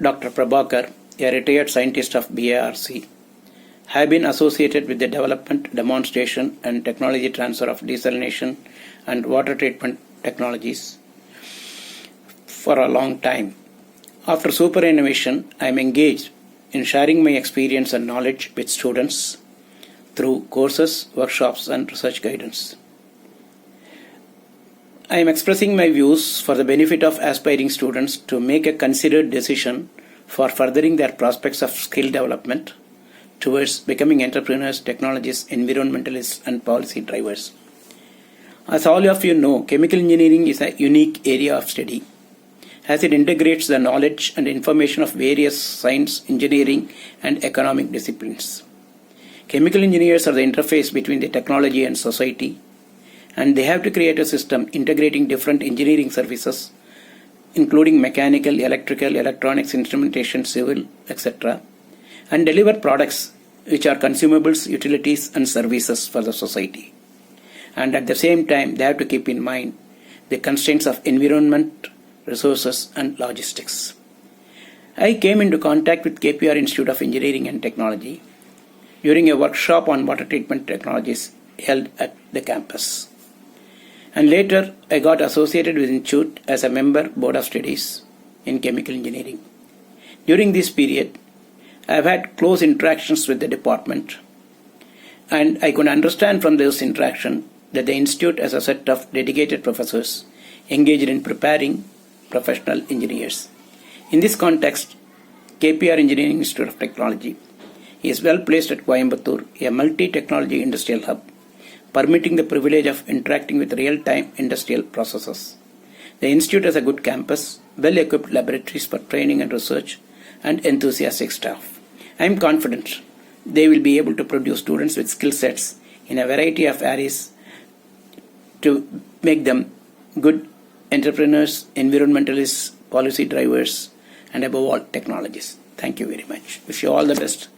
Dr. Prabhakar, a retired scientist of BARC. Have been associated with the development, demonstration, and technology transfer of desalination and water treatment technologies for a long time. After superannuation, I am engaged in sharing my experience and knowledge with students through courses, workshops, and research guidance. I am expressing my views for the benefit of aspiring students to make a considered decision for furthering their prospects of skill development towards becoming entrepreneurs, technologists, environmentalists, and policy drivers. As all of you know, chemical engineering is a unique area of study, as it integrates the knowledge and information of various science, engineering, and economic disciplines. Chemical engineers are the interface between the technology and society, and they have to create a system integrating different engineering services, including mechanical, electrical, electronics, instrumentation, civil, etc., and deliver products which are consumables, utilities, and services for the society. And at the same time, they have to keep in mind the constraints of environment, resources, and logistics. I came into contact with KPR Institute of Engineering and Technology during a workshop on water treatment technologies held at the campus. And later, I got associated with the Institute as a member board of studies in chemical engineering. During this period, I have had close interactions with the department, and I could understand from those interactions that the Institute has a set of dedicated professors engaged in preparing professional engineers. In this context, KPR Engineering Institute of Technology is well placed at Coimbatore, a multi-technology industrial hub, permitting the privilege of interacting with real-time industrial processes. The Institute has a good campus, well-equipped laboratories for training and research, and enthusiastic staff. I am confident they will be able to produce students with skill sets in a variety of areas to make them good entrepreneurs, environmentalists, policy drivers, and above all, technologists. Thank you very much. Wish you all the best.